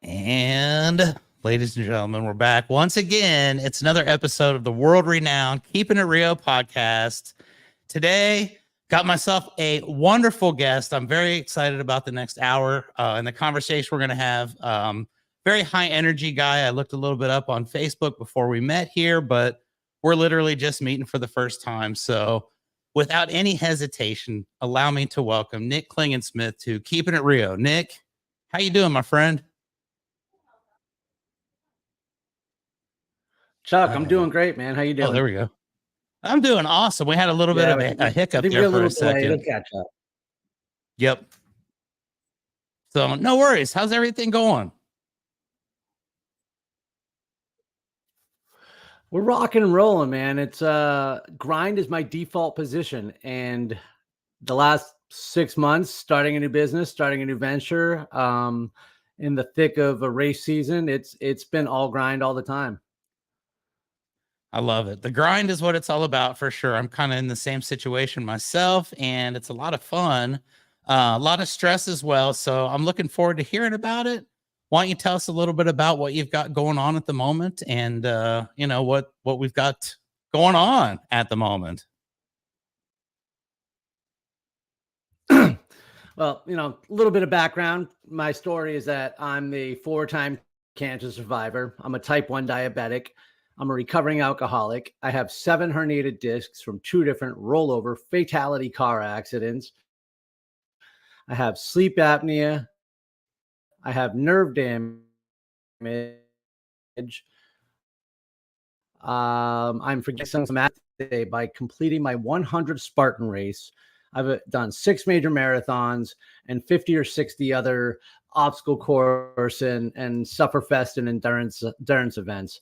And ladies and gentlemen, we're back once again. It's another episode of the world-renowned Keepin' It Real podcast. Today, got myself a wonderful guest. I'm very excited about the next hour and the conversation we're going to have. Very high energy guy. I looked a little bit up on Facebook before we met here, but we're literally just meeting for the first time. So without any hesitation, allow me to welcome Nick Klingensmith to Keepin' It Real. Nick, how you doing, my friend? Chuck, I'm doing great, man. How you doing? Oh, there we go. I'm doing awesome. We had a little bit of a hiccup there for a second. We'll catch up. Yep. So no worries. How's everything going? We're rocking and rolling, man. It's grind is my default position. And the last 6 months, starting a new business, starting a new venture, in the thick of a race season, it's been all grind all the time. I love it. The grind is what it's all about for sure. I'm kind of in the same situation myself, and it's a lot of fun, a lot of stress as well. So I'm looking forward to hearing about it. Why don't you tell us a little bit about what you've got going on at the moment, and what we've got going on at the moment? Well, a little bit of background. My story is that I'm the 4-time cancer survivor. I'm a type 1 diabetic. I'm a recovering alcoholic. I have 7 herniated discs from 2 different rollover fatality car accidents. I have sleep apnea. I have nerve damage. I'm forgetting some math today by completing my 100 Spartan race. I've done 6 major marathons and 50 or 60 other obstacle course and sufferfest and endurance events.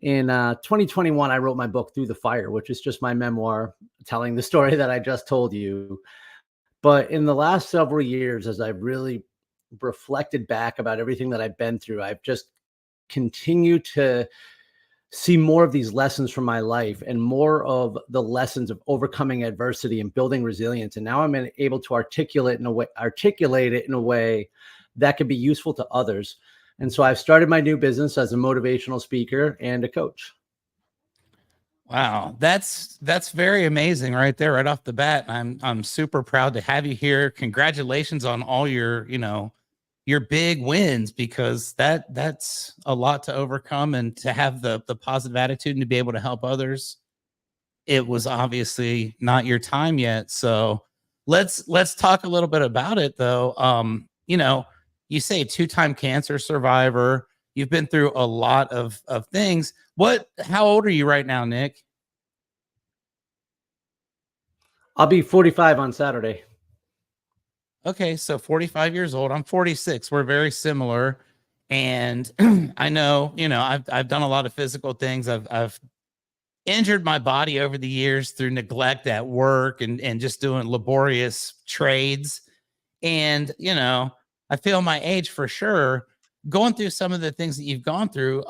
In 2021, I wrote my book, Through the Fire, which is just my memoir telling the story that I just told you. But in the last several years, as I've really reflected back about everything that I've been through, I've just continued to see more of these lessons from my life and more of the lessons of overcoming adversity and building resilience. And now I'm able to articulate it in a way that could be useful to others. And so I've started my new business as a motivational speaker and a coach. Wow, that's very amazing right there, right off the bat. I'm super proud to have you here. Congratulations on all your big wins, because that's a lot to overcome, and to have the positive attitude and to be able to help others. It was obviously not your time yet. So let's talk a little bit about it though. You say 2-time cancer survivor. You've been through a lot of things. How old are you right now, Nick? I'll be 45 on Saturday. Okay, so 45 years old. I'm 46. We're very similar. And I know, I've done a lot of physical things. I've injured my body over the years through neglect at work and just doing laborious trades. And, I feel my age for sure. Going through some of the things that you've gone through,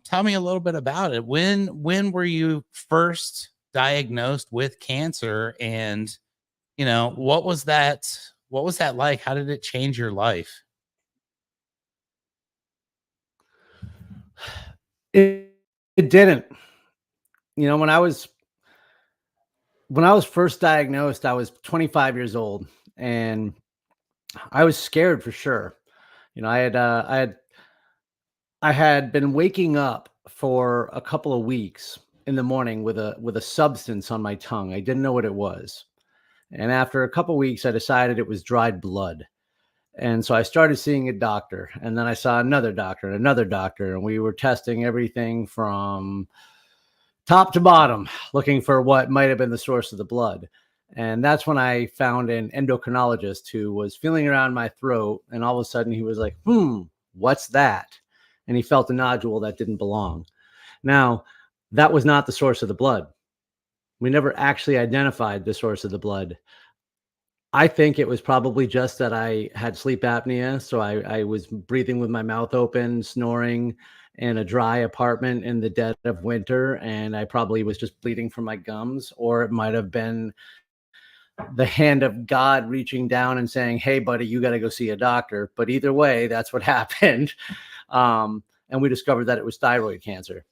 tell me a little bit about it. When were you first diagnosed with cancer, and what was that like? How did it change your life? It didn't. When I was first diagnosed, I was 25 years old, and I was scared for sure. I had been waking up for a couple of weeks in the morning with a substance on my tongue. I didn't know what it was. And after a couple of weeks, I decided it was dried blood. And so I started seeing a doctor, and then I saw another doctor and another doctor, and we were testing everything from top to bottom, looking for what might have been the source of the blood. And that's when I found an endocrinologist who was feeling around my throat. And all of a sudden he was like, what's that? And he felt a nodule that didn't belong. Now, that was not the source of the blood. We never actually identified the source of the blood. I think it was probably just that I had sleep apnea. So I was breathing with my mouth open, snoring in a dry apartment in the dead of winter. And I probably was just bleeding from my gums, or it might have been the hand of God reaching down and saying, hey, buddy, you got to go see a doctor. But either way, that's what happened. And we discovered that it was thyroid cancer.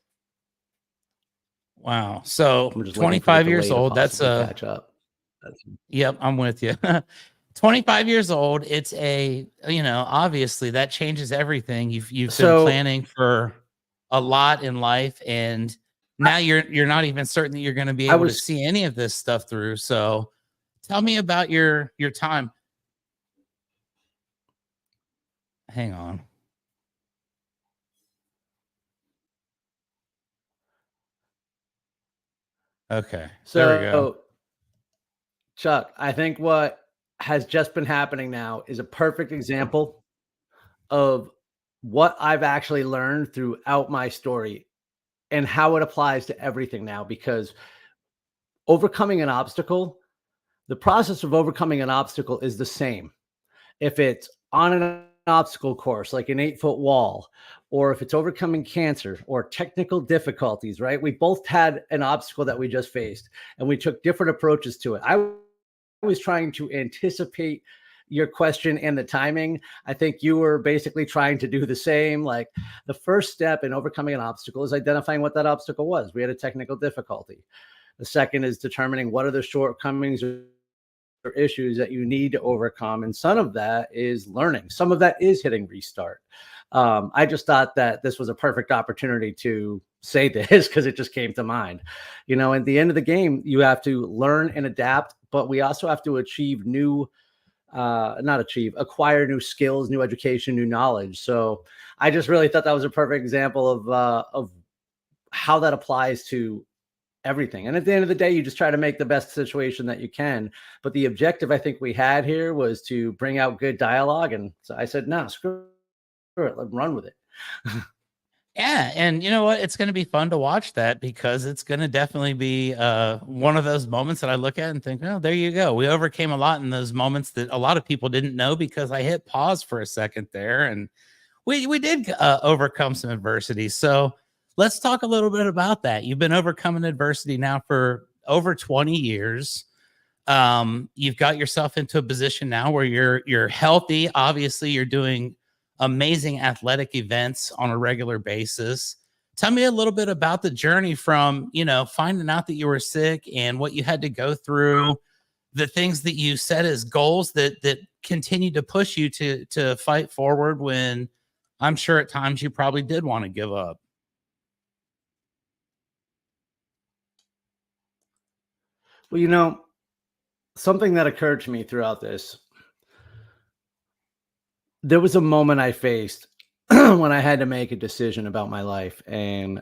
Wow. So I'm just looking for the 25 years delay to old. That's possibly a catch up. That's, Yep, I'm with you. 25 years old. It's a, obviously that changes everything. You've been so planning for a lot in life, and I, now you're not even certain that you're going to be I able to was see any of this stuff through. So tell me about your time. Hang on. Okay. There we go. so Chuck. I think what has just been happening now is a perfect example of what I've actually learned throughout my story and how it applies to everything now. Because overcoming an obstacle, the process of overcoming an obstacle is the same. If it's on an obstacle course, like an 8-foot wall, or if it's overcoming cancer or technical difficulties, right? We both had an obstacle that we just faced and we took different approaches to it. I was trying to anticipate your question and the timing. I think you were basically trying to do the same. Like, the first step in overcoming an obstacle is identifying what that obstacle was. We had a technical difficulty. The second is determining what are the shortcomings or issues that you need to overcome. And some of that is learning. Some of that is hitting restart. I just thought that this was a perfect opportunity to say this because it just came to mind. At the end of the game, you have to learn and adapt, but we also have to achieve not achieve, acquire new skills, new education, new knowledge. So I just really thought that was a perfect example of how that applies to everything. And at the end of the day, you just try to make the best situation that you can. But the objective I think we had here was to bring out good dialogue. And so I said, no, screw it. Let's run with it. Yeah, and you know what? It's going to be fun to watch that because it's going to definitely be one of those moments that I look at and think, oh, there you go. We overcame a lot in those moments that a lot of people didn't know because I hit pause for a second there, and we did overcome some adversity. So let's talk a little bit about that. You've been overcoming adversity now for over 20 years. You've got yourself into a position now where you're healthy. Obviously, you're doing amazing athletic events on a regular basis. Tell me a little bit about the journey from, finding out that you were sick and what you had to go through, the things that you set as goals that continue to push you to fight forward when I'm sure at times you probably did want to give up. Well, something that occurred to me throughout this, there was a moment I faced when I had to make a decision about my life. And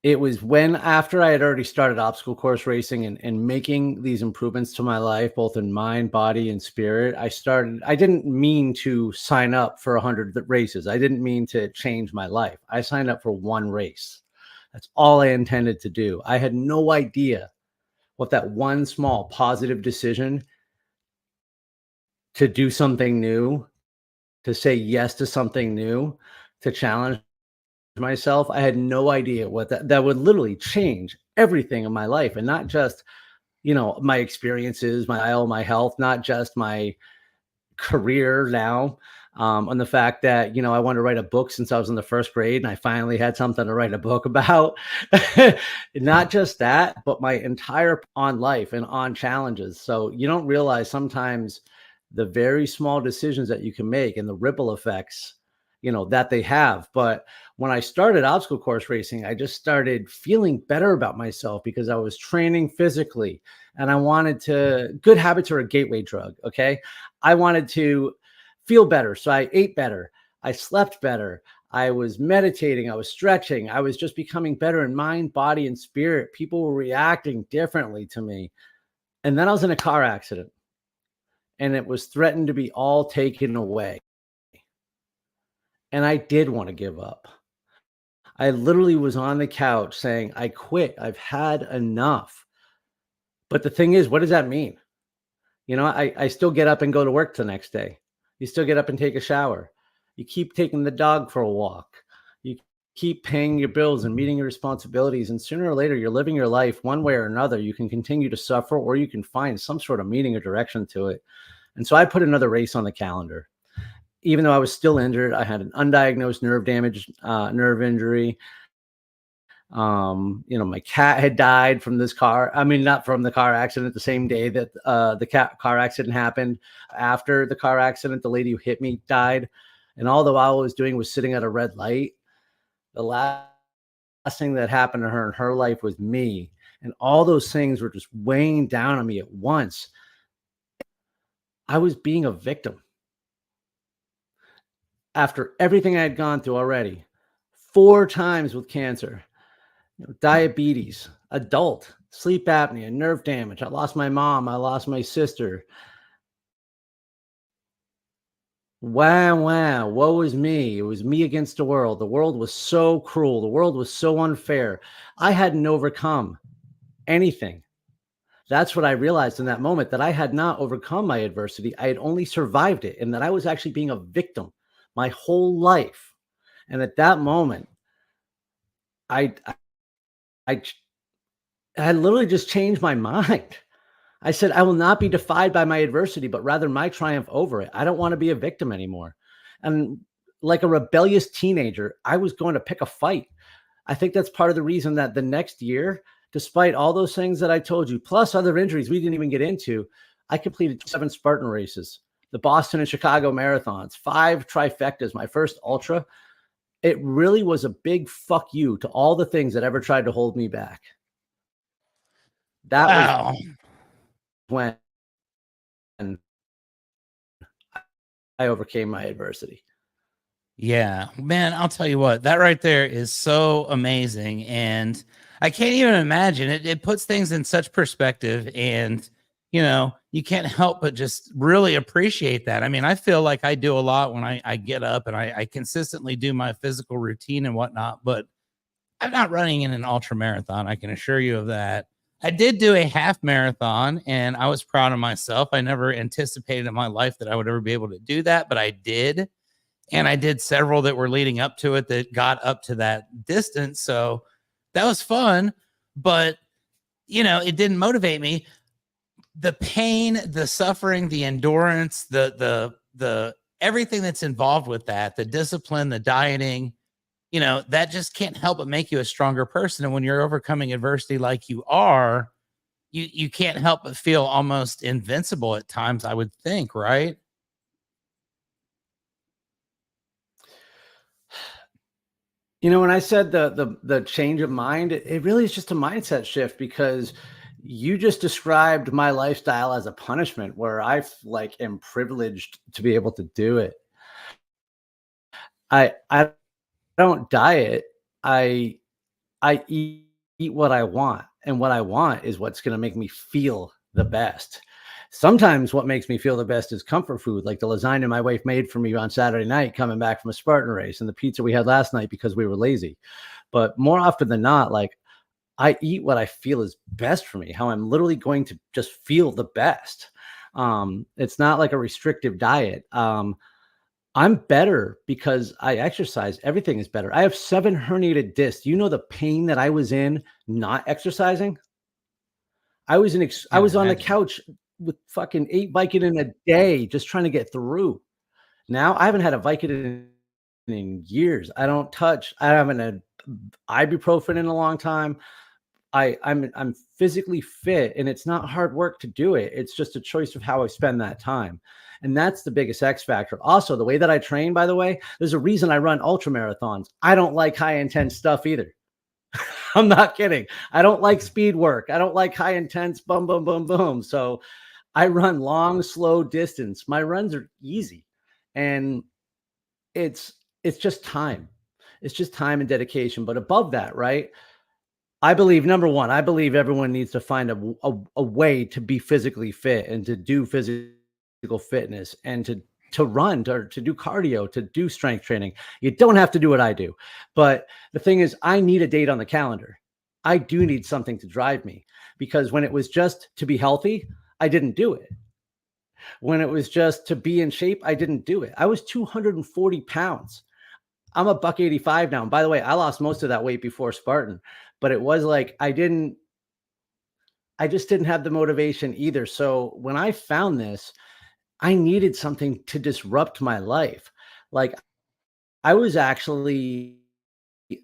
it was when, after I had already started obstacle course racing and making these improvements to my life, both in mind, body, and spirit, I didn't mean to sign up for 100 races. I didn't mean to change my life. I signed up for one race. That's all I intended to do. I had no idea what that one small positive decision to do something new, to say yes to something new, to challenge myself. I had no idea what that would literally change everything in my life, and not just, my experiences, my health, not just my career now. And the fact that, I wanted to write a book since I was in the first grade and I finally had something to write a book about. Not just that, but my entire on life and on challenges. So you don't realize sometimes the very small decisions that you can make and the ripple effects, that they have. But when I started obstacle course racing, I just started feeling better about myself because I was training physically and I wanted to, good habits are a gateway drug. Okay. I wanted to feel better. So I ate better. I slept better. I was meditating. I was stretching. I was just becoming better in mind, body, and spirit. People were reacting differently to me. And then I was in a car accident and it was threatened to be all taken away. And I did want to give up. I literally was on the couch saying, I quit. I've had enough. But the thing is, what does that mean? I still get up and go to work the next day. You still get up and take a shower. You keep taking the dog for a walk. You keep paying your bills and meeting your responsibilities. And sooner or later, you're living your life one way or another. You can continue to suffer or you can find some sort of meaning or direction to it. And so I put another race on the calendar. even though I was still injured, I had an undiagnosed nerve damage, nerve injury. My cat had died from this car. I mean, not from the car accident, the same day that the car accident happened. After the car accident, the lady who hit me died. And all the while I was doing was sitting at a red light. The last thing that happened to her in her life was me. And all those things were just weighing down on me at once. I was being a victim after everything I had gone through already, 4 times with cancer, diabetes, adult, sleep apnea, nerve damage. I lost my mom. I lost my sister. Wow, woe is me. It was me against the world. The world was so cruel. The world was so unfair. I hadn't overcome anything. That's what I realized in that moment, that I had not overcome my adversity. I had only survived it, and that I was actually being a victim my whole life. And at that moment, I I I literally just changed my mind. I said, I will not be defied by my adversity, but rather my triumph over it. I don't want to be a victim anymore. And like a rebellious teenager, I was going to pick a fight. I think that's part of the reason that the next year, despite all those things that I told you, plus other injuries we didn't even get into, I completed 7 Spartan races, the Boston and Chicago marathons, 5 trifectas, my first ultra. It really was a big fuck you to all the things that ever tried to hold me back. That Wow. was when I overcame my adversity. Yeah, man, I'll tell you what, that right there is so amazing. And I can't even imagine it. It puts things in such perspective. And, you can't help but just really appreciate that. I mean, I feel like I do a lot when I get up and I consistently do my physical routine and whatnot, but I'm not running in an ultra marathon. I can assure you of that. I did do a half marathon and I was proud of myself. I never anticipated in my life that I would ever be able to do that, but I did. And I did several that were leading up to it that got up to that distance. So that was fun, but it didn't motivate me. The pain, the suffering, the endurance, the everything that's involved with that, the discipline, the dieting, that just can't help but make you a stronger person. And when you're overcoming adversity like you are, you can't help but feel almost invincible at times, I would think, right? When I said the change of mind, it really is just a mindset shift, because you just described my lifestyle as a punishment where I am privileged to be able to do it. I don't diet. I I eat what I want, and what I want is what's going to make me feel the best. Sometimes what makes me feel the best is comfort food, like the lasagna my wife made for me on Saturday night coming back from a Spartan race, and the pizza we had last night because we were lazy. But more often than not, I eat what I feel is best for me, how I'm literally going to just feel the best. It's not like a restrictive diet. I'm better because I exercise. Everything is better. I have 7 herniated discs. You know the pain that I was in not exercising? I Can't was on the imagine. couch with fucking 8 Vicodin a day just trying to get through. Now I haven't had a Vicodin in years. I haven't had ibuprofen in a long time. I'm physically fit, and it's not hard work to do it. It's just a choice of how I spend that time. And that's the biggest X factor. Also, the way that I train, by the way, there's a reason I run ultra marathons. I don't like high intense stuff either. I'm not kidding. I don't like speed work. I don't like high intense boom, boom, boom, boom. So I run long, slow distance. My runs are easy. And it's it's just time. It's just time and dedication. But above that, right? I believe, number one, I believe everyone needs to find a way to be physically fit and to do physical fitness and to run, to do cardio, to do strength training. You don't have to do what I do. But the thing is, I need a date on the calendar. I do need something to drive me, because when it was just to be healthy, I didn't do it. When it was just to be in shape, I didn't do it. I was 240 pounds. I'm a buck 85 now. And by the way, I lost most of that weight before Spartan, but it was like I just didn't have the motivation either. So when I found this, I needed something to disrupt my life. Like, I was actually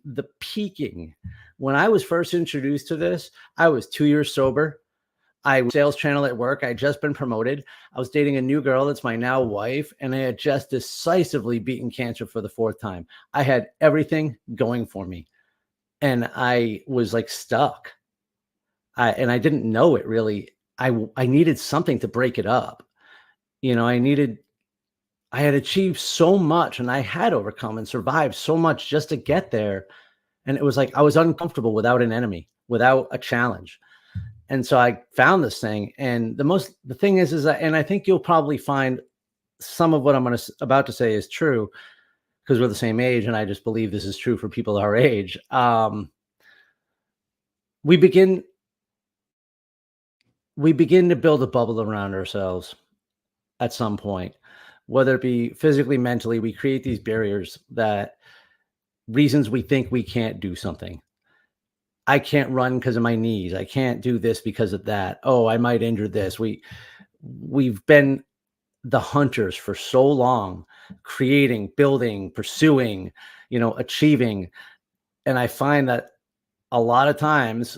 the peaking when I was first introduced to this. I was 2 years sober. I was sales channel at work. I had just been promoted. I was dating a new girl that's my now wife, and I had just decisively beaten cancer for the fourth time. I had everything going for me, and I was like stuck. And I didn't know it really. I needed something to break it up. I had achieved so much, and I had overcome and survived so much just to get there. And it was like I was uncomfortable without an enemy, without a challenge. And so I found this thing. And the thing is that, and I think you'll probably find some of what about to say is true because we're the same age. And I just believe this is true for people our age. We begin, we begin to build a bubble around ourselves at some point, whether it be physically, mentally. We create these barriers, that reasons we think we can't do something. I can't run because of my knees. I can't do this because of that. Oh, I might injure this. We've been the hunters for so long, creating, building, pursuing, achieving. And I find that a lot of times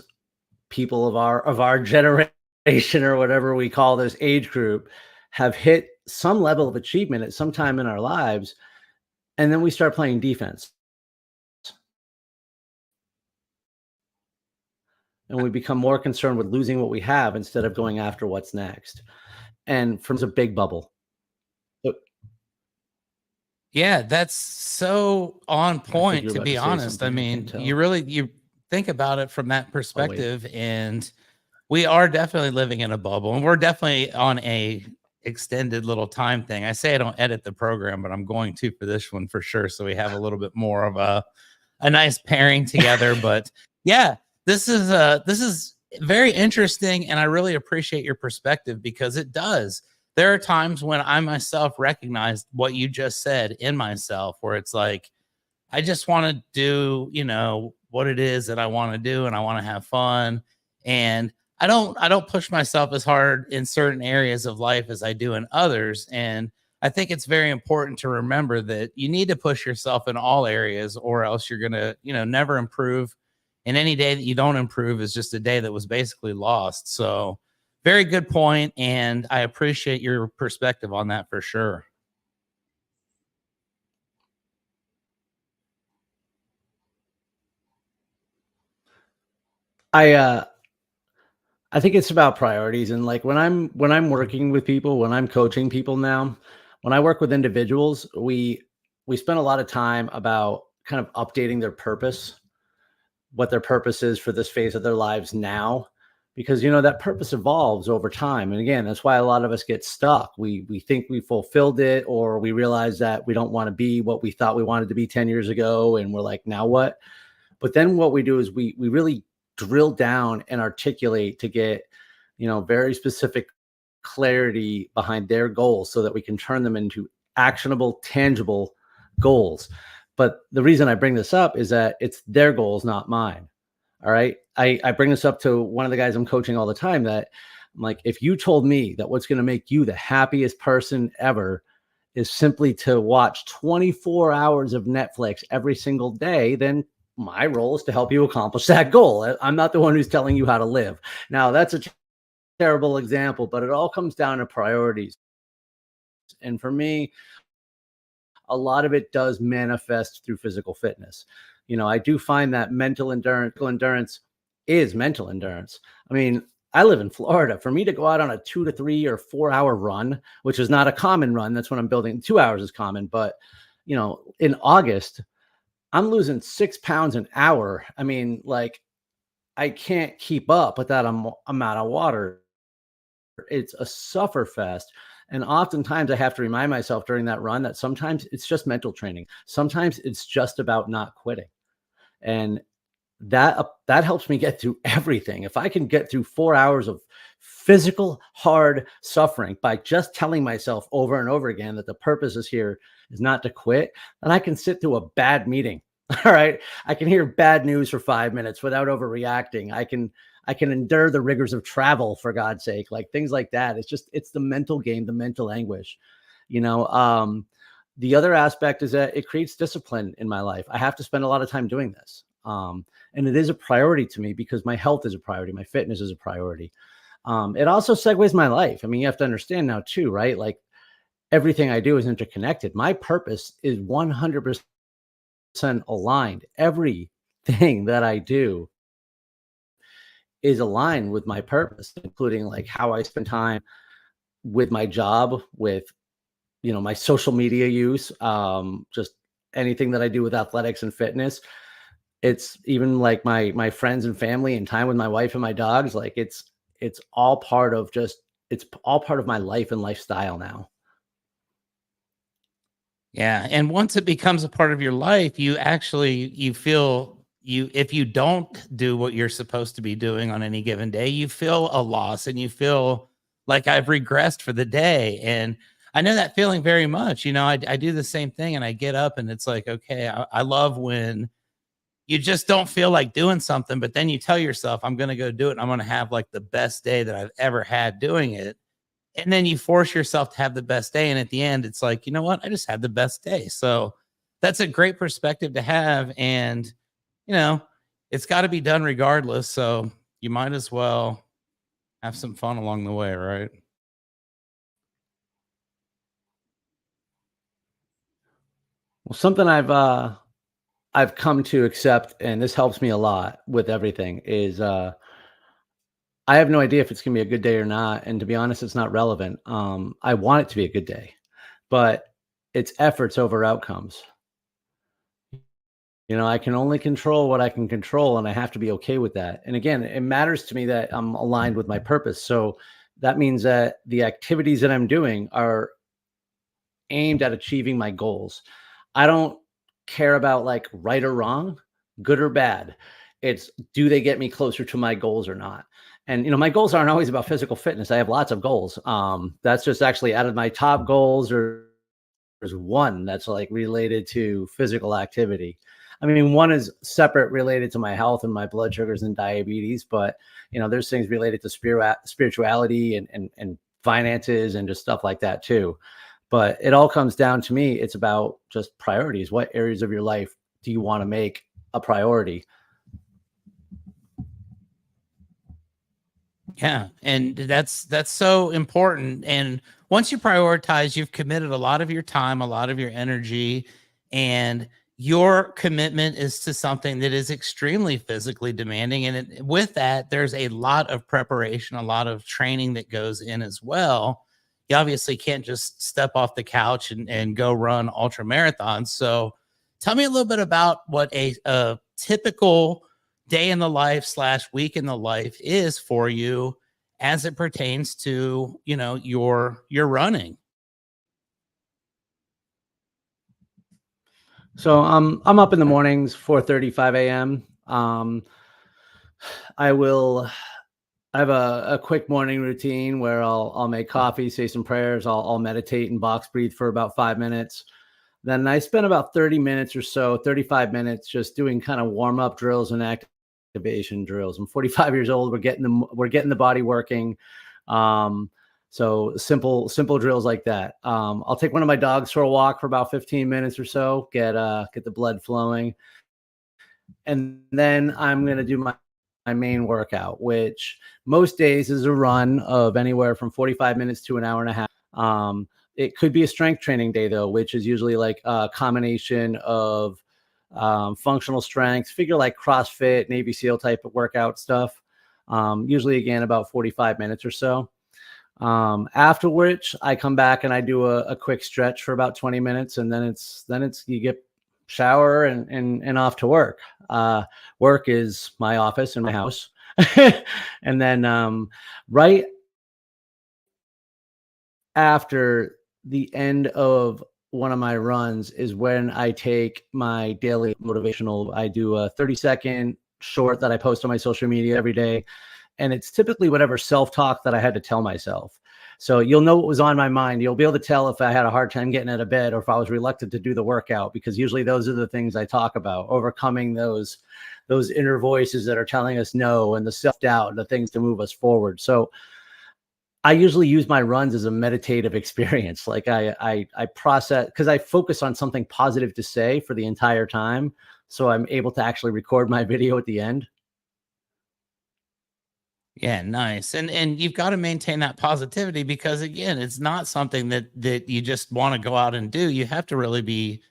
people of our generation, or whatever we call this age group, have hit some level of achievement at some time in our lives, and then we start playing defense, and we become more concerned with losing what we have instead of going after what's next. And from a big bubble. But Yeah, that's so on I think point, you're to about be to say honest. I something. I can mean, tell. you think about it from that Oh, wait. perspective, and we are definitely living in a bubble, and we're definitely on a extended little time thing. I say I don't edit the program, but I'm going to for this one for sure. So we have a little bit more of a nice pairing together. But yeah, this is very interesting, and I really appreciate your perspective because it does. There are times when I myself recognize what you just said in myself, where it's like I just want to do, what it is that I want to do, and I want to have fun. And I don't push myself as hard in certain areas of life as I do in others. And I think it's very important to remember that you need to push yourself in all areas, or else you're gonna, never improve. And any day that you don't improve is just a day that was basically lost. So very good point, and I appreciate your perspective on that for sure. I uh I think it's about priorities. And like when I'm working with people, when I'm coaching people now, when I work with individuals, we spend a lot of time about kind of updating their purpose, what their purpose is for this phase of their lives now, because that purpose evolves over time. And again, that's why a lot of us get stuck. We think we fulfilled it, or we realize that we don't want to be what we thought we wanted to be 10 years ago, and we're like, now what? But then what we do is we really drill down and articulate to get, very specific clarity behind their goals so that we can turn them into actionable, tangible goals. But the reason I bring this up is that it's their goals, not mine. All right. I bring this up to one of the guys I'm coaching all the time, that I'm like, if you told me that what's going to make you the happiest person ever is simply to watch 24 hours of Netflix every single day, then my role is to help you accomplish that goal. I'm not the one who's telling you how to live. Now, that's a terrible example, but it all comes down to priorities. And for me, a lot of it does manifest through physical fitness. I do find that mental endurance is mental endurance. I mean, I live in Florida. For me to go out on a 2 to 3 or 4 hour run, which is not a common run, that's what I'm building. 2 hours is common, but in August, I'm losing 6 pounds an hour. I mean, like, I can't keep up with that amount of water. It's a suffer fest. And oftentimes I have to remind myself during that run that sometimes it's just mental training. Sometimes it's just about not quitting. And that helps me get through everything. If I can get through 4 hours of physical hard suffering by just telling myself over and over again that the purpose is here is not to quit, then I can sit through a bad meeting. All right. I can hear bad news for 5 minutes without overreacting. I can endure the rigors of travel, for God's sake, like things like that. It's the mental game, the mental anguish, you know. The other aspect is that it creates discipline in my life. I have to spend a lot of time doing this. And it is a priority to me because my health is a priority. My fitness is a priority. It also segues my life. I mean, you have to understand now too, right? Like everything I do is interconnected. My purpose is 100% aligned. Everything that I do is aligned with my purpose, including like how I spend time with my job, with, you know, my social media use, just anything that I do with athletics and fitness. It's even like my friends and family and time with my wife and my dogs. Like it's all part of just, it's all part of my life and lifestyle now. Yeah, and once it becomes a part of your life, you feel you if you don't do what you're supposed to be doing on any given day, you feel a loss and you feel like I've regressed for the day. And I know that feeling very much. I do the same thing and I get up and it's like, okay, I love when you just don't feel like doing something, but then you tell yourself, I'm going to go do it. And I'm going to have like the best day that I've ever had doing it. And then you force yourself to have the best day. And at the end, it's like, you know what? I just had the best day. So that's a great perspective to have. And, you know, it's got to be done regardless. So you might as well have some fun along the way, right? Well, something I've come to accept, and this helps me a lot with everything, is I have no idea if it's gonna be a good day or not. And to be honest, it's not relevant. I want it to be a good day, but it's efforts over outcomes. You know, I can only control what I can control, and I have to be okay with that. And again, it matters to me that I'm aligned with my purpose. So that means that the activities that I'm doing are aimed at achieving my goals. I don't care about like right or wrong, good or bad. It's, do they get me closer to my goals or not? And you know, my goals aren't always about physical fitness. I have lots of goals. That's just actually out of my top goals, or there's one that's like related to physical activity. I mean, one is separate, related to my health and my blood sugars and diabetes, but you know, there's things related to spirituality and finances and just stuff like that too. But it all comes down to me. It's about just priorities. What areas of your life do you want to make a priority? Yeah, and that's so important. And once you prioritize, you've committed a lot of your time, a lot of your energy, and your commitment is to something that is extremely physically demanding. And with that, there's a lot of preparation, a lot of training that goes in as well. You obviously can't just step off the couch and go run ultra marathons. So, tell me a little bit about what a typical day in the life slash week in the life is for you as it pertains to your running. So I'm up in the mornings, 4:35 a.m. I will I have a quick morning routine where I'll make coffee, say some prayers, I'll meditate and box breathe for about 5 minutes. Then I spend about 30 minutes or so, 35 minutes just doing kind of warm up drills and activation drills. I'm 45 years old. We're getting the body working. Um, so simple drills like that. I'll take one of my dogs for a walk for about 15 minutes or so, get the blood flowing. And then I'm going to do my main workout, which most days is a run of anywhere from 45 minutes to an hour and a half. It could be a strength training day though, which is usually like a combination of functional strength, figure like CrossFit, Navy SEAL type of workout stuff. Usually again about 45 minutes or so. After which I come back and I do a quick stretch for about 20 minutes, and then it's you get shower and off to work. Work is my office and my house. And then right after the end of one of my runs is when I take my daily motivational. I do a 30-second short that I post on my social media every day. And it's typically whatever self-talk that I had to tell myself. So you'll know what was on my mind. You'll be able to tell if I had a hard time getting out of bed or if I was reluctant to do the workout, because usually those are the things I talk about, overcoming those inner voices that are telling us no, and the self-doubt and the things to move us forward. So I usually use my runs as a meditative experience. Like I process because I focus on something positive to say for the entire time, so I'm able to actually record my video at the end. Yeah, nice. And you've got to maintain that positivity because again, it's not something that you just want to go out and do. You have to really be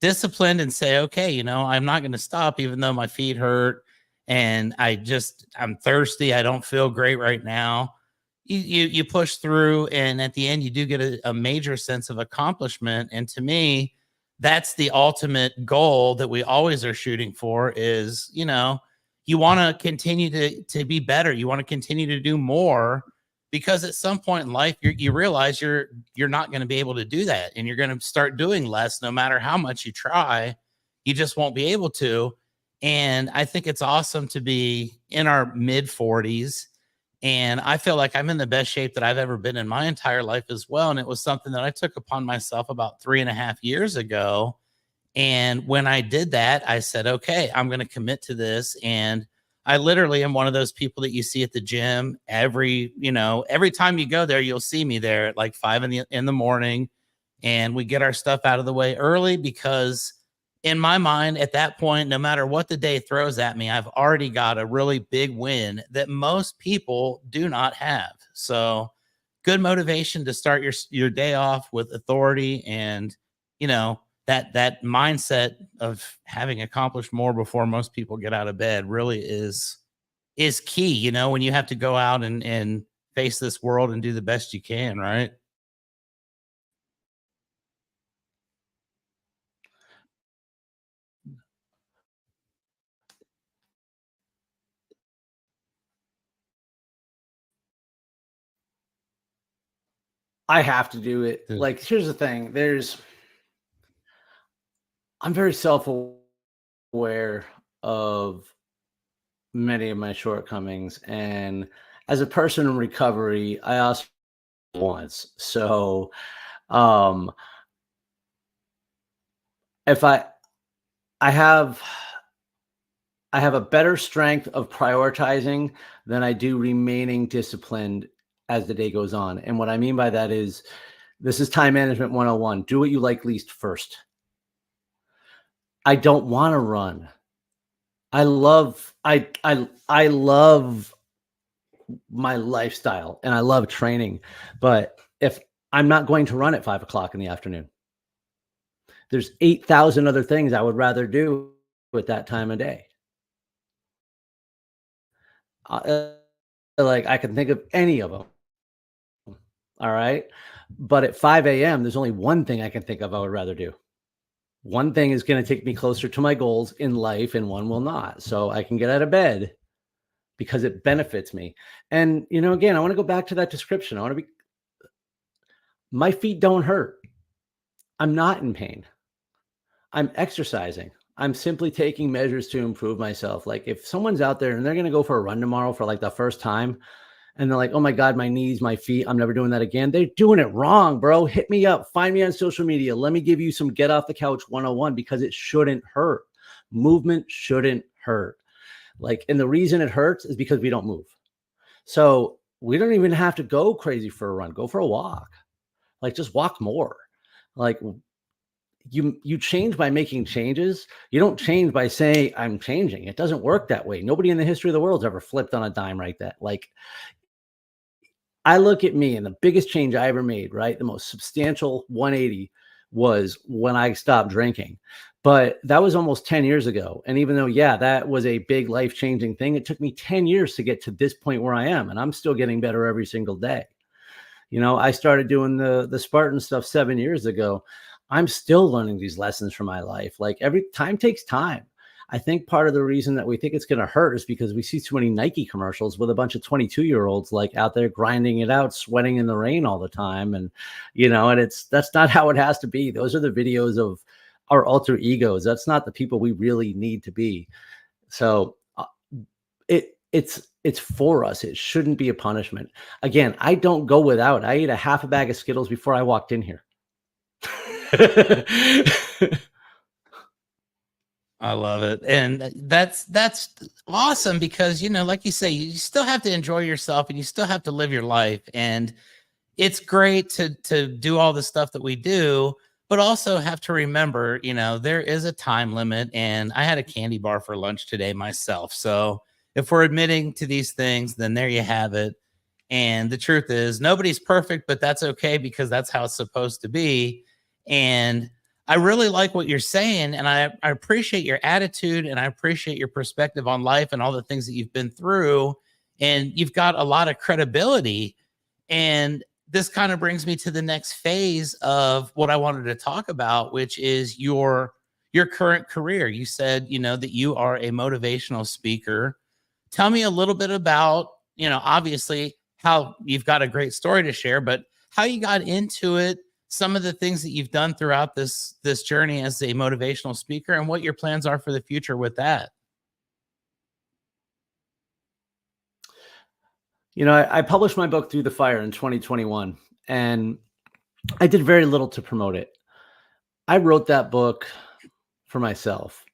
disciplined and say, okay, I'm not going to stop even though my feet hurt and I'm thirsty. I don't feel great right now. You push through, and at the end, you do get a major sense of accomplishment. And to me, that's the ultimate goal that we always are shooting for. Is you want to continue to be better. You want to continue to do more because at some point in life you realize you're not going to be able to do that and you're going to start doing less no matter how much you try. You just won't be able to. And I think it's awesome to be in our mid 40s, and I feel like I'm in the best shape that I've ever been in my entire life as well. And it was something that I took upon myself about 3.5 years ago. And when I did that, I said, okay, I'm going to commit to this. And I literally am one of those people that you see at the gym every time you go there, you'll see me there at like 5 in the morning. And we get our stuff out of the way early because in my mind, at that point, no matter what the day throws at me, I've already got a really big win that most people do not have. So good motivation to start your day off with authority and that mindset of having accomplished more before most people get out of bed really is key, when you have to go out and face this world and do the best you can, right? I have to do it. The- Like, here's the thing. I'm very self-aware of many of my shortcomings, and as a person in recovery, I also once. So, um, if I have I have a better strength of prioritizing than I do remaining disciplined as the day goes on. And what I mean by that is this is time management 101. Do what you like least first. I don't want to run. I love my lifestyle and I love training. But if I'm not going to run at 5 o'clock in the afternoon, there's 8,000 other things I would rather do at that time of day. Uh, like I can think of any of them. All right. But at 5 a.m., there's only one thing I can think of I would rather do. One thing is going to take me closer to my goals in life, and one will not. So I can get out of bed because it benefits me. And, again, I want to go back to that description. My feet don't hurt. I'm not in pain. I'm exercising. I'm simply taking measures to improve myself. Like if someone's out there and they're going to go for a run tomorrow for like the first time, and they're like, "Oh my God, my knees, my feet, I'm never doing that again." They're doing it wrong, bro. Hit me up. Find me on social media. Let me give you some get off the couch 101 because it shouldn't hurt. Movement shouldn't hurt. Like, and the reason it hurts is because we don't move. So we don't even have to go crazy for a run. Go for a walk. Like just walk more. Like you change by making changes. You don't change by saying I'm changing. It doesn't work that way. Nobody in the history of the world's ever flipped on a dime like that. Like I look at me and the biggest change I ever made, right? The most substantial 180 was when I stopped drinking. But that was almost 10 years ago. And even though, yeah, that was a big life changing thing, it took me 10 years to get to this point where I am. And I'm still getting better every single day. I started doing the Spartan stuff 7 years ago. I'm still learning these lessons from my life. Like every time takes time. I think part of the reason that we think it's going to hurt is because we see too many Nike commercials with a bunch of 22-year-olds like out there grinding it out, sweating in the rain all the time. And that's not how it has to be. Those are the videos of our alter egos. That's not the people we really need to be. So it's for us. It shouldn't be a punishment. Again, I don't go without. I ate a half a bag of Skittles before I walked in here. I love it. And that's awesome because, like you say, you still have to enjoy yourself and you still have to live your life. And it's great to do all the stuff that we do, but also have to remember, there is a time limit. And I had a candy bar for lunch today myself. So if we're admitting to these things, then there you have it. And the truth is, nobody's perfect, but that's okay because that's how it's supposed to be. And I really like what you're saying. And I appreciate your attitude and I appreciate your perspective on life and all the things that you've been through. And you've got a lot of credibility. And this kind of brings me to the next phase of what I wanted to talk about, which is your current career. You said, that you are a motivational speaker. Tell me a little bit about, obviously how you've got a great story to share, but how you got into it, some of the things that you've done throughout this journey as a motivational speaker, and what your plans are for the future with that. I published my book Through the Fire in 2021, and I did very little to promote it. I wrote that book for myself,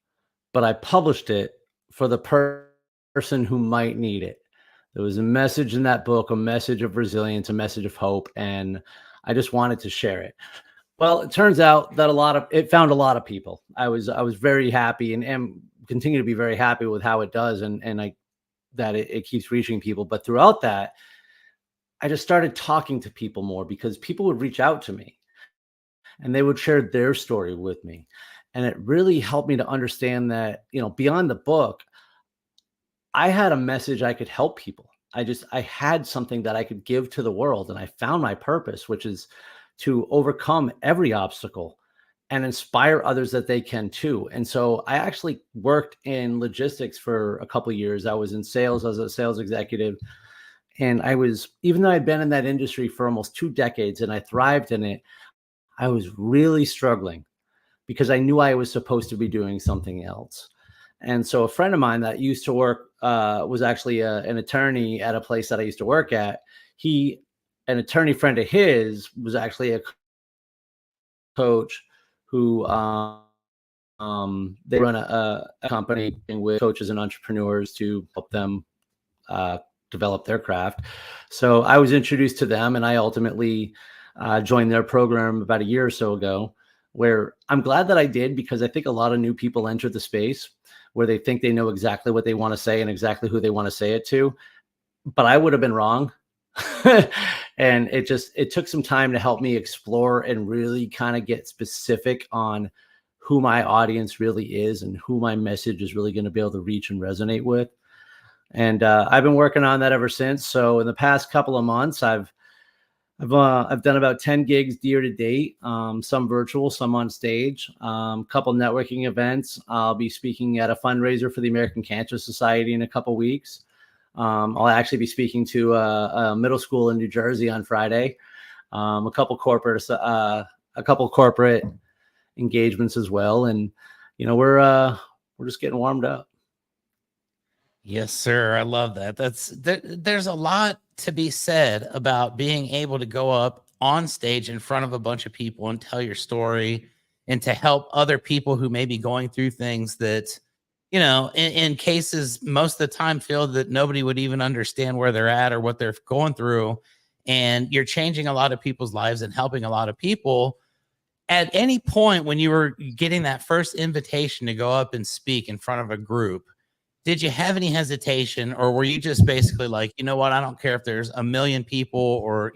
but I published it for the person who might need it. There was a message in that book, a message of resilience, a message of hope, and I just wanted to share it. Well, it turns out that it found a lot of people. I was very happy and continue to be very happy with how it does, and it keeps reaching people. But throughout that, I just started talking to people more because people would reach out to me and they would share their story with me. And it really helped me to understand that, beyond the book, I had a message I could help people. I had something that I could give to the world. And I found my purpose, which is to overcome every obstacle and inspire others that they can too. And so I actually worked in logistics for a couple of years. I was in sales as a sales executive. And even though I'd been in that industry for almost 2 decades and I thrived in it, I was really struggling because I knew I was supposed to be doing something else. And so a friend of mine that used to work was actually an attorney at a place that I used to work at. An attorney friend of his was actually a coach who they run a company with coaches and entrepreneurs to help them develop their craft. So I was introduced to them, and I ultimately joined their program about a year or so ago, where I'm glad that I did, because I think a lot of new people enter the space where they think they know exactly what they want to say and exactly who they want to say it to. But I would have been wrong. And it took some time to help me explore and really kind of get specific on who my audience really is and who my message is really going to be able to reach and resonate with. And I've been working on that ever since. So in the past couple of months, I've done about 10 gigs year to date, some virtual, some on stage, couple networking events. I'll be speaking at a fundraiser for the American Cancer Society in a couple weeks. I'll actually be speaking to a middle school in New Jersey on Friday. A couple corporate engagements as well, and we're just getting warmed up. Yes, sir. I love that. There's a lot to be said about being able to go up on stage in front of a bunch of people and tell your story and to help other people who may be going through things that, in cases most of the time feel that nobody would even understand where they're at or what they're going through. And you're changing a lot of people's lives and helping a lot of people. At any point when you were getting that first invitation to go up and speak in front of a group, did you have any hesitation, or were you just basically like, you know what, I don't care if there's a million people or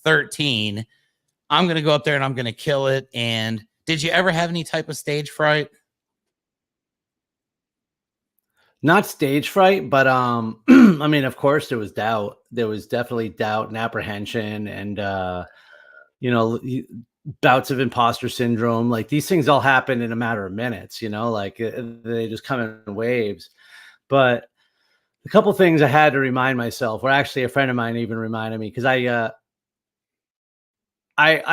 13, I'm going to go up there and I'm going to kill it? And did you ever have any type of stage fright? Not stage fright, but I mean, of course there was doubt. There was definitely doubt and apprehension, and you know, bouts of imposter syndrome. Like, these things all happen in a matter of minutes, like they just come in waves. But a couple things I had to remind myself, or actually a friend of mine even reminded me, because I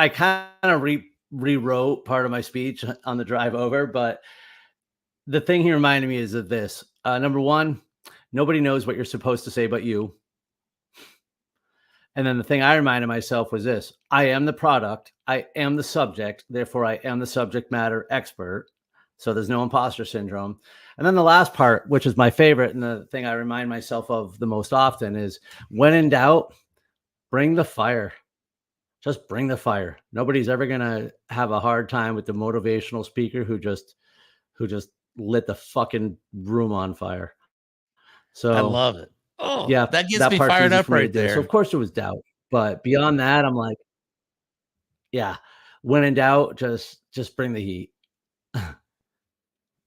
kind of rewrote part of my speech on the drive over. But the thing he reminded me is of this. Number one, nobody knows what you're supposed to say but you. And then the thing I reminded myself was this: I am the product, I am the subject, therefore I am the subject matter expert. So there's no imposter syndrome. And then the last part, which is my favorite and the thing I remind myself of the most often, is when in doubt, bring the fire. Just bring the fire. Nobody's ever going to have a hard time with the motivational speaker who just lit the fucking room on fire. I So, love it. Oh, yeah, that gets that me part's fired easy up for me to right do. So, there. of course, there was doubt. But beyond that, I'm like, yeah, when in doubt, just bring the heat.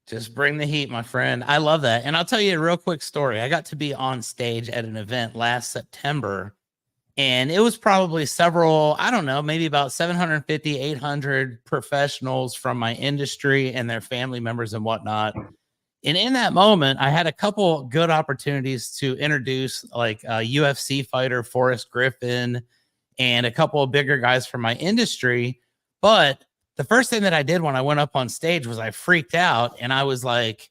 Just bring the heat, my friend. I love that. And I'll tell you a real quick story. I got to be on stage at an event last September, and it was probably several, I don't know, maybe about 750, 800 professionals from my industry and their family members and whatnot. And in that moment, I had a couple good opportunities to introduce like a UFC fighter, Forrest Griffin, and a couple of bigger guys from my industry. But the first thing that I did when I went up on stage was I freaked out and I was like,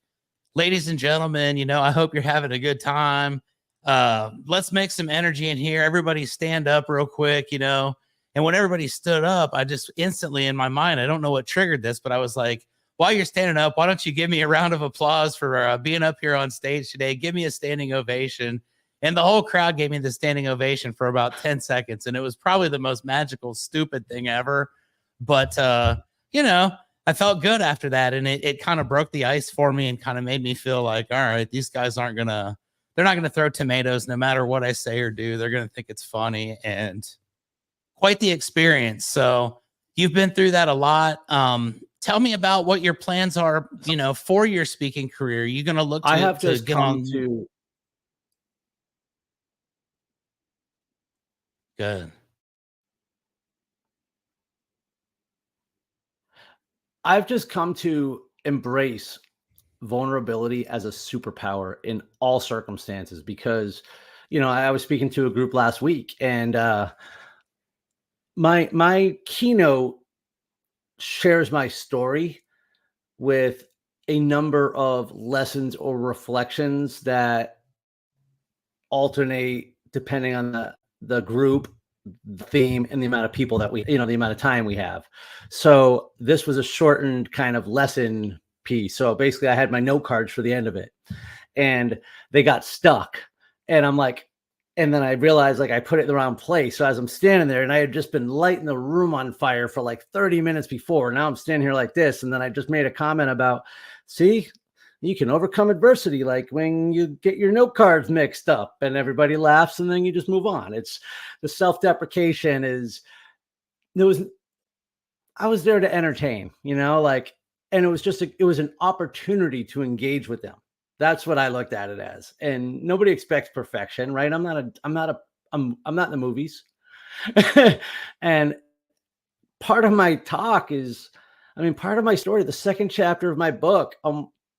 ladies and gentlemen, I hope you're having a good time. Let's make some energy in here. Everybody stand up real quick. And when everybody stood up, I just instantly in my mind, I don't know what triggered this, but I was like, while you're standing up, why don't you give me a round of applause for being up here on stage today? Give me a standing ovation. And the whole crowd gave me the standing ovation for about 10 seconds. And it was probably the most magical, stupid thing ever. But, I felt good after that. And it kind of broke the ice for me and kind of made me feel like, all right, these guys they're not going to throw tomatoes no matter what I say or do. They're going to think it's funny, and quite the experience. So you've been through that a lot. Tell me about what your plans are, for your speaking career. Are you going to look I have to just get come on? to Good. I've just come to embrace vulnerability as a superpower in all circumstances because, I was speaking to a group last week, and my keynote shares my story with a number of lessons or reflections that alternate depending on the group, the theme, and the amount of people that the amount of time we have. So this was a shortened kind of lesson piece. So basically I had my note cards for the end of it, and they got stuck. And I'm like, and then I realized like I put it in the wrong place. So as I'm standing there, and I had just been lighting the room on fire for like 30 minutes before. Now I'm standing here like this. And then I just made a comment about, see, you can overcome adversity like when you get your note cards mixed up, and everybody laughs, and then you just move on. It's the self-deprecation is I was there to entertain, and it was just it was an opportunity to engage with them. That's what I looked at it as. And nobody expects perfection, right? I'm not in the movies. And part of my talk is, part of my story, the second chapter of my book,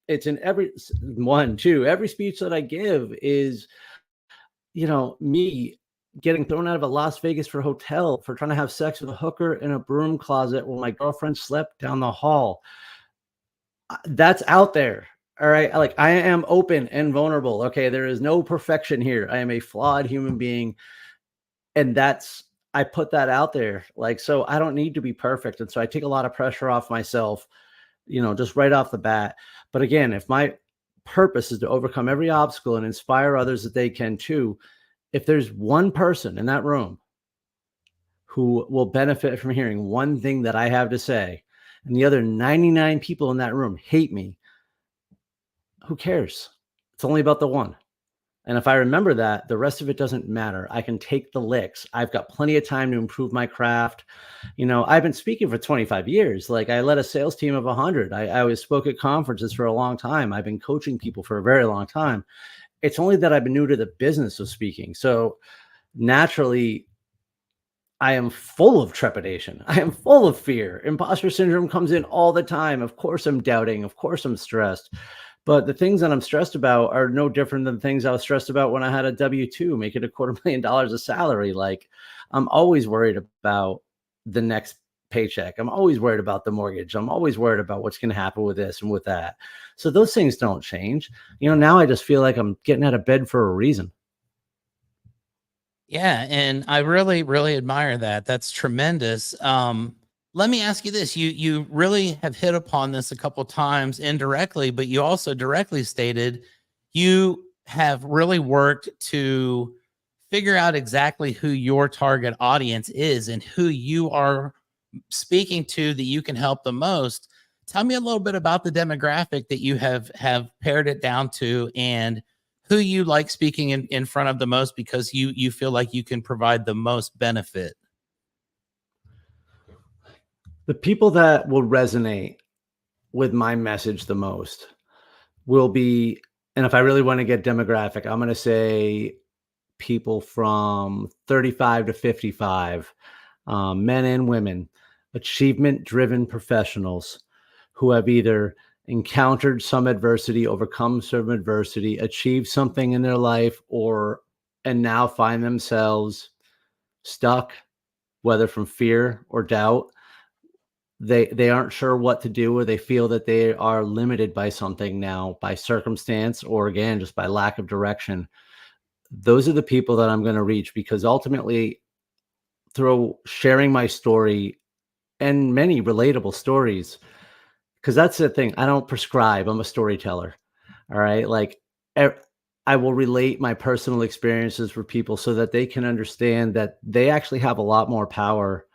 it's in every speech that I give is, me getting thrown out of a Las Vegas hotel for trying to have sex with a hooker in a broom closet while my girlfriend slept down the hall. That's out there. All right. Like, I am open and vulnerable. Okay. There is no perfection here. I am a flawed human being. And I put that out there. Like, so I don't need to be perfect. And so I take a lot of pressure off myself, just right off the bat. But again, if my purpose is to overcome every obstacle and inspire others that they can too, if there's one person in that room who will benefit from hearing one thing that I have to say, and the other 99 people in that room hate me, who cares? It's only about the one. And if I remember that, the rest of it doesn't matter. I can take the licks. I've got plenty of time to improve my craft. I've been speaking for 25 years. Like, I led a sales team of 100. I always spoke at conferences for a long time. I've been coaching people for a very long time. It's only that I've been new to the business of speaking. So naturally, I am full of trepidation. I am full of fear. Imposter syndrome comes in all the time. Of course, I'm doubting. Of course, I'm stressed. But the things that I'm stressed about are no different than things I was stressed about when I had a W-2 making $250,000 a salary. Like, I'm always worried about the next paycheck. I'm always worried about the mortgage. I'm always worried about what's going to happen with this and with that. So those things don't change. Now I just feel like I'm getting out of bed for a reason. Yeah, and I really, really admire that. That's tremendous. let me ask you this. You really have hit upon this a couple times indirectly, but you also directly stated you have really worked to figure out exactly who your target audience is and who you are speaking to that you can help the most. Tell me a little bit about the demographic that you have pared it down to, and who you like speaking in front of the most because you feel like you can provide the most benefit. The people that will resonate with my message the most will be, and if I really want to get demographic, I'm going to say people from 35 to 55, men and women, achievement driven professionals who have either encountered some adversity, overcome some adversity, achieved something in their life, and now find themselves stuck, whether from fear or doubt. They aren't sure what to do, or they feel that they are limited by something now, by circumstance, or again, just by lack of direction. Those are the people that I'm going to reach, because ultimately, through sharing my story and many relatable stories, because that's the thing, I don't prescribe, I'm a storyteller. All right. Like, I will relate my personal experiences for people so that they can understand that they actually have a lot more power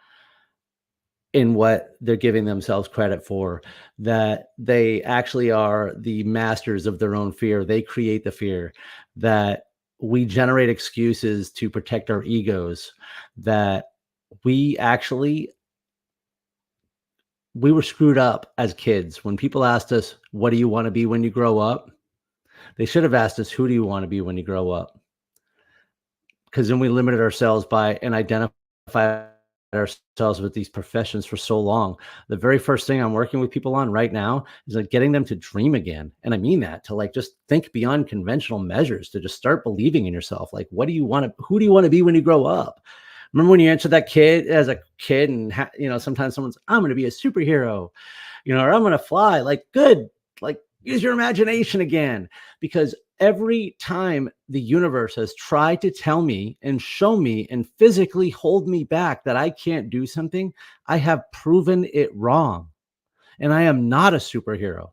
in what they're giving themselves credit for, that they actually are the masters of their own fear. They create the fear, that we generate excuses to protect our egos, that we actually we were screwed up as kids. When people asked us, what do you want to be when you grow up? They should have asked us, who do you want to be when you grow up? Because then we limited ourselves by and identified ourselves with these professions for so long. The very first thing I'm working with people on right now is like getting them to dream again. And I mean that, to like just think beyond conventional measures, to just start believing in yourself. Like, what do you want to, who do you want to be when you grow up? Remember when you answered that kid as a kid, and sometimes someone's, I'm going to be a superhero, or I'm going to fly. Like, good. Like, use your imagination again, because every time the universe has tried to tell me and show me and physically hold me back that I can't do something, I have proven it wrong. And I am not a superhero.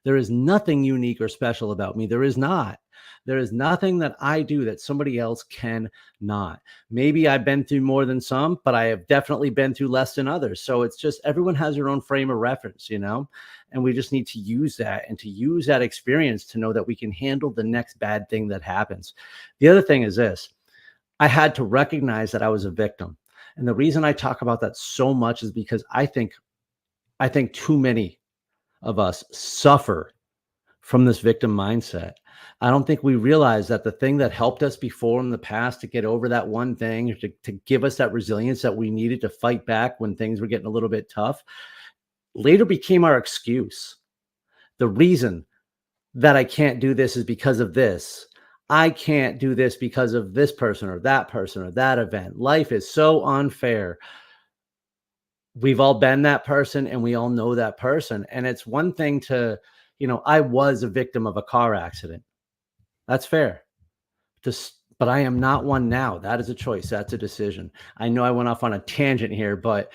There is nothing unique or special about me. There is not. There is nothing that I do that somebody else can not. Maybe I've been through more than some, but I have definitely been through less than others. So it's just, everyone has their own frame of reference, and we just need to use that, and to use that experience to know that we can handle the next bad thing that happens. The other thing is this: I had to recognize that I was a victim. And the reason I talk about that so much is because I think too many of us suffer from this victim mindset. I don't think we realize that the thing that helped us before in the past to get over that one thing, or to give us that resilience that we needed to fight back when things were getting a little bit tough, later became our excuse. The reason that I can't do this is because of this. I can't do this because of this person or that event. Life is so unfair. We've all been that person, and we all know that person. And it's one thing to, I was a victim of a car accident. That's fair. But I am not one now. That is a choice. That's a decision. I know I went off on a tangent here, but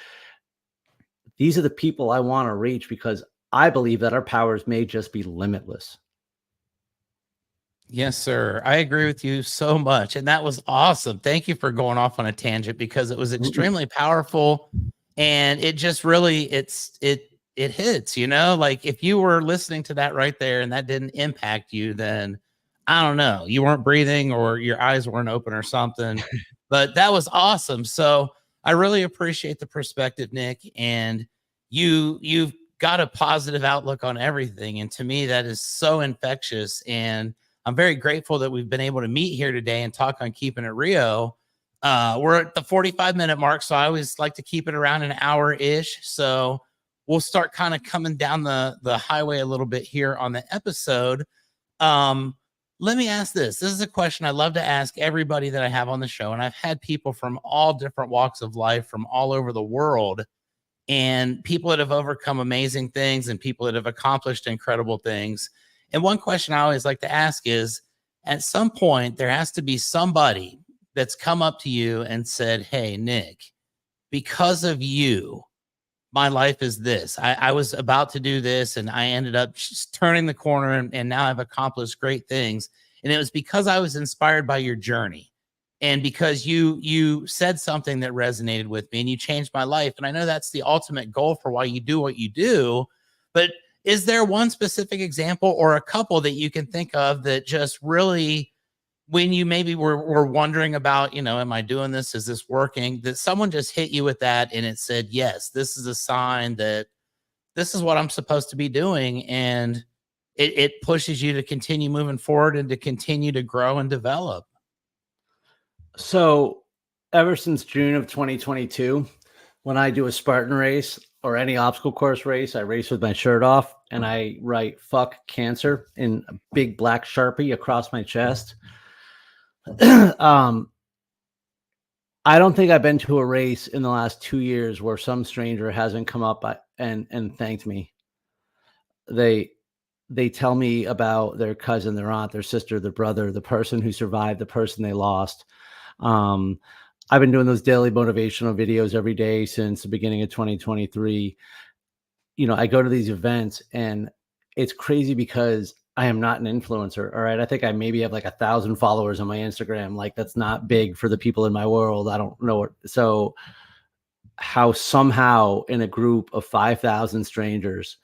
these are the people I want to reach, because I believe that our powers may just be limitless. Yes, sir. I agree with you so much. And that was awesome. Thank you for going off on a tangent, because it was extremely powerful. And it just really, it hits, like if you were listening to that right there and that didn't impact you, then I don't know, you weren't breathing or your eyes weren't open or something, but that was awesome. So I really appreciate the perspective, Nick. And you've got a positive outlook on everything. And to me, that is so infectious. And I'm very grateful that we've been able to meet here today and talk on Keeping It Rio. We're at the 45-minute mark, so I always like to keep it around an hour-ish. So we'll start kind of coming down the highway a little bit here on the episode. Let me ask this. This is a question I love to ask everybody that I have on the show, and I've had people from all different walks of life from all over the world, and people that have overcome amazing things and people that have accomplished incredible things. And one question I always like to ask is, at some point, there has to be somebody that's come up to you and said, hey, Nick, because of you, my life is this. I was about to do this and I ended up just turning the corner and now I've accomplished great things. And it was because I was inspired by your journey and because you said something that resonated with me and you changed my life. And I know that's the ultimate goal for why you do what you do. But is there one specific example or a couple that you can think of that just really, when you maybe were wondering about, am I doing this? Is this working? That someone just hit you with that and it said, yes, this is a sign that this is what I'm supposed to be doing. And it pushes you to continue moving forward and to continue to grow and develop. So ever since June of 2022, when I do a Spartan race or any obstacle course race, I race with my shirt off and I write "fuck cancer" in a big black Sharpie across my chest. um, I don't think I've been to a race in the last 2 years where some stranger hasn't come up and thanked me. They they tell me about their cousin, their aunt, their sister, their brother, the person who survived, the person they lost. Um, I've been doing those daily motivational videos every day since the beginning of 2023. I go to these events and it's crazy because I am not an influencer. All right. I think I maybe have like 1,000 followers on my Instagram. Like that's not big for the people in my world. I don't know what. So how somehow in a group of 5,000 strangers,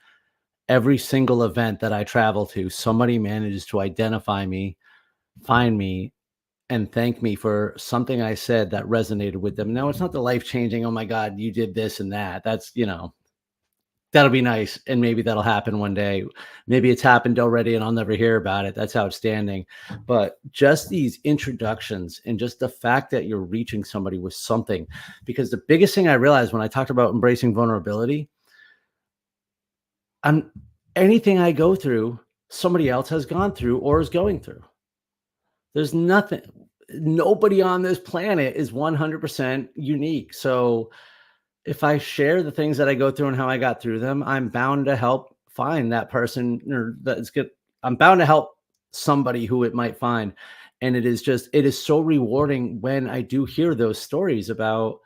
every single event that I travel to, somebody manages to identify me, find me, and thank me for something I said that resonated with them. Now, it's not the life changing, oh my God, you did this and that. That'll be nice. And maybe that'll happen one day. Maybe it's happened already and I'll never hear about it. That's outstanding. But just these introductions and just the fact that you're reaching somebody with something, because the biggest thing I realized when I talked about embracing vulnerability, I'm anything I go through, somebody else has gone through or is going through. There's nobody on this planet is 100% unique. So if I share the things that I go through and how I got through them, I'm bound to help find that person or that's good. I'm bound to help somebody who it might find. And it is so rewarding when I do hear those stories about,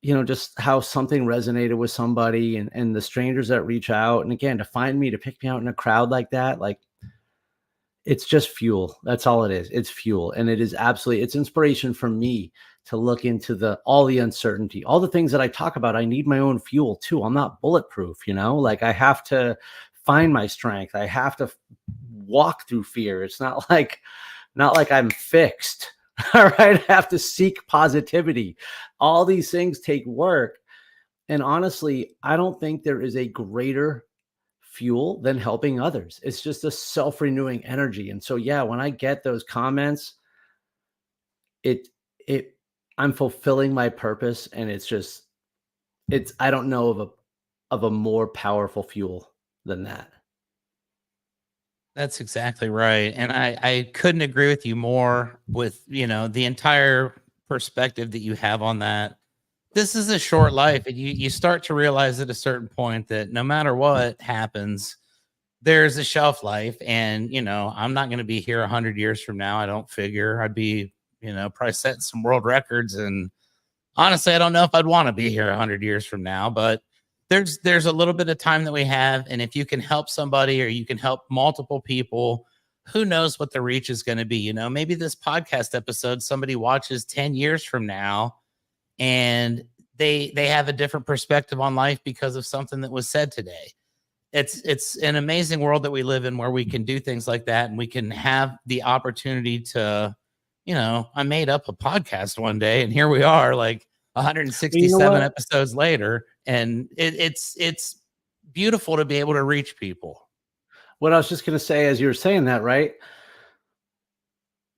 just how something resonated with somebody and the strangers that reach out. And again, to find me, to pick me out in a crowd like that, like it's just fuel. That's all it is. It's fuel. And it's inspiration for me to look into all the uncertainty, all the things that I talk about. I need my own fuel too. I'm not bulletproof, like I have to find my strength. I have to walk through fear. It's not like I'm fixed. All right. I have to seek positivity. All these things take work. And honestly, I don't think there is a greater fuel than helping others. It's just a self-renewing energy. And so, yeah, when I get those comments, it I'm fulfilling my purpose. And I don't know of a more powerful fuel than that. That's exactly right. And I couldn't agree with you more with, the entire perspective that you have on that. This is a short life and you start to realize at a certain point that no matter what happens, there's a shelf life. And, I'm not going to be here 100 years from now. I don't figure I'd be, probably setting some world records. And honestly, I don't know if I'd want to be here 100 years from now, but there's a little bit of time that we have. And if you can help somebody or you can help multiple people, who knows what the reach is going to be? Maybe this podcast episode, somebody watches 10 years from now and they have a different perspective on life because of something that was said today. It's an amazing world that we live in where we can do things like that and we can have the opportunity to, I made up a podcast one day and here we are like 167 episodes later, and it's beautiful to be able to reach people. What I was just going to say as you were saying that, right?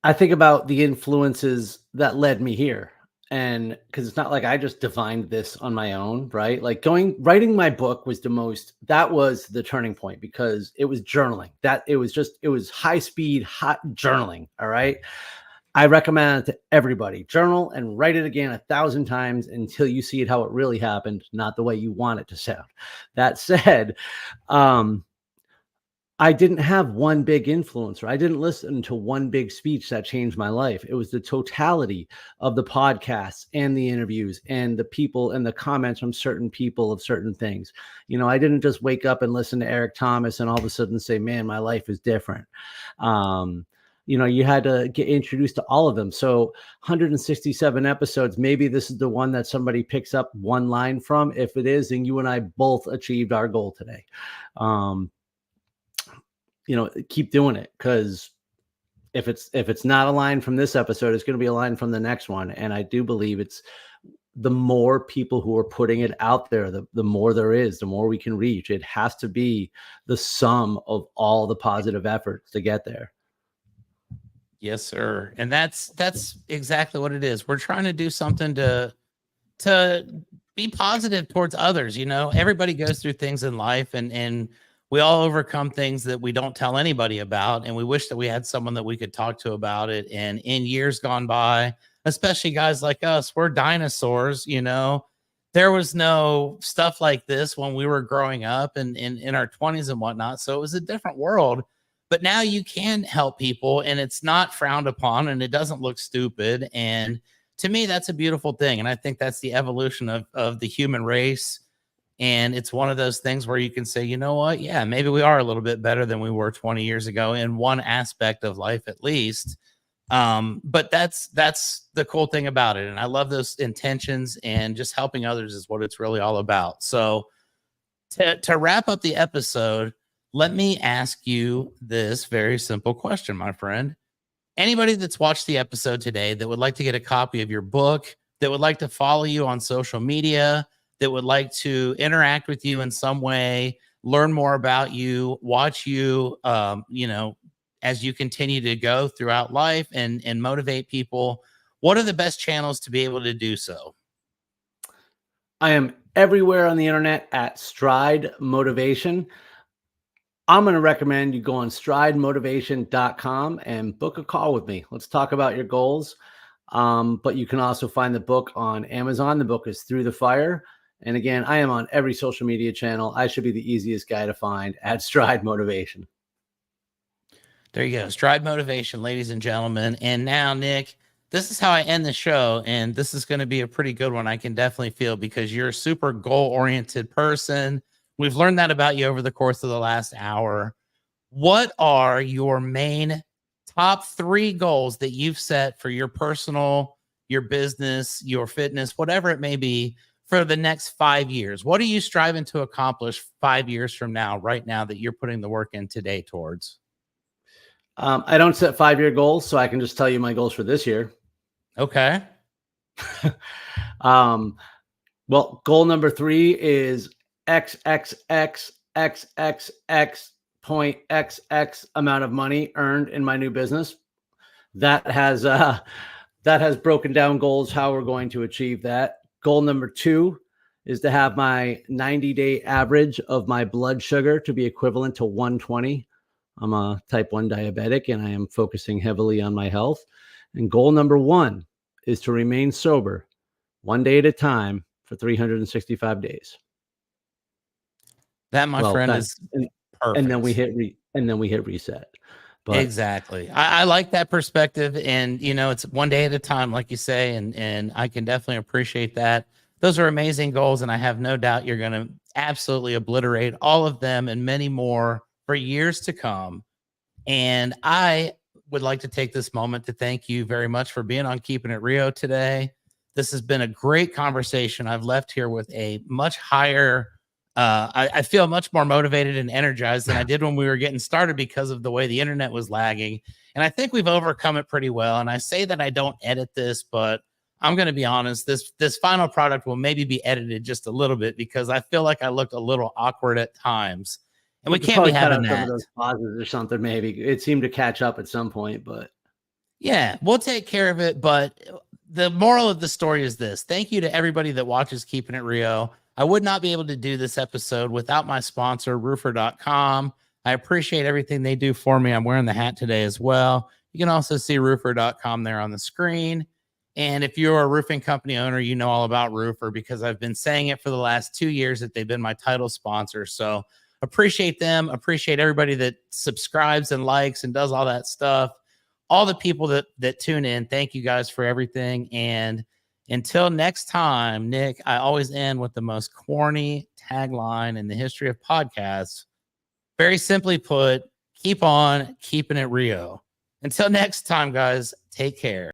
I think about the influences that led me here. And because it's not like I just divined this on my own, right? Like writing my book was that was the turning point because it was journaling. It was high speed, hot journaling. All right. I recommend it to everybody. Journal and write it again 1,000 times until you see it how it really happened, not the way you want it to sound. That said, I didn't have one big influencer. I didn't listen to one big speech that changed my life. It was the totality of the podcasts and the interviews and the people and the comments from certain people of certain things. I didn't just wake up and listen to Eric Thomas and all of a sudden say, man, my life is different. You had to get introduced to all of them. So 167 episodes, maybe this is the one that somebody picks up one line from. If it is, then you and I both achieved our goal today. Keep doing it, because if it's not a line from this episode, it's going to be a line from the next one. And I do believe it's the more people who are putting it out there, the more there is, the more we can reach. It has to be the sum of all the positive efforts to get there. Yes, sir. And that's exactly what it is. We're trying to do something to be positive towards others. Everybody goes through things in life, and we all overcome things that we don't tell anybody about. And we wish that we had someone that we could talk to about it. And in years gone by, especially guys like us, we're dinosaurs. There was no stuff like this when we were growing up and in our 20s and whatnot. So it was a different world. But now you can help people, and it's not frowned upon, and it doesn't look stupid. And to me, that's a beautiful thing. And I think that's the evolution of the human race. And it's one of those things where you can say, you know what? Yeah, maybe we are a little bit better than we were 20 years ago in one aspect of life, at least. But that's the cool thing about it. And I love those intentions, and just helping others is what it's really all about. So to wrap up the episode, let me ask you this very simple question, my friend. Anybody that's watched the episode today that would like to get a copy of your book, that would like to follow you on social media, that would like to interact with you in some way, learn more about you, watch you, as you continue to go throughout life and motivate people, what are the best channels to be able to do so? I am everywhere on the internet at Stride Motivation. I'm going to recommend you go on stridemotivation.com and book a call with me. Let's talk about your goals. But you can also find the book on Amazon. The book is Through the Fire. And again, I am on every social media channel. I should be the easiest guy to find at Stride Motivation. There you go. Stride Motivation, ladies and gentlemen. And now, Nick, this is how I end the show. And this is going to be a pretty good one. I can definitely feel, because you're a super goal-oriented person. We've learned that about you over the course of the last hour. What are your main top 3 goals that you've set for your personal, your business, your fitness, whatever it may be, for the next 5 years? What are you striving to accomplish 5 years from now, right now, that you're putting the work in today towards? I don't set 5-year goals, so I can just tell you my goals for this year. Okay. Well, goal number 3 is XXX amount of money earned in my new business. That has broken down goals, how we're going to achieve that. Goal number 2 is to have my 90-day average of my blood sugar to be equivalent to 120. I'm a type 1 diabetic, and I am focusing heavily on my health. And goal number 1 is to remain sober one day at a time for 365 days. That, my friend, is perfect. And then we hit reset. But exactly. I like that perspective. And, it's one day at a time, like you say, and I can definitely appreciate that. Those are amazing goals. And I have no doubt you're going to absolutely obliterate all of them and many more for years to come. And I would like to take this moment to thank you very much for being on Keeping It Rio today. This has been a great conversation. I've left here with a much higher, I feel much more motivated and energized than I did when we were getting started, because of the way the internet was lagging. And I think we've overcome it pretty well. And I say that I don't edit this, but I'm going to be honest, this final product will maybe be edited just a little bit, because I feel like I looked a little awkward at times. And we can't be having that. Some of those pauses or something, maybe. It seemed to catch up at some point, but yeah, we'll take care of it. But the moral of the story is this. Thank you to everybody that watches Keeping It Rio. I would not be able to do this episode without my sponsor, roofer.com. I appreciate everything they do for me. I'm wearing the hat today as well. You can also see roofer.com there on the screen. And if you're a roofing company owner, you know all about Roofer, because I've been saying it for the last 2 years that they've been my title sponsor. So appreciate them. Appreciate everybody that subscribes and likes and does all that stuff. All the people that tune in. Thank you guys for everything. And until next time, Nick, I always end with the most corny tagline in the history of podcasts. Very simply put, keep on keeping it Rio. Until next time, guys, take care.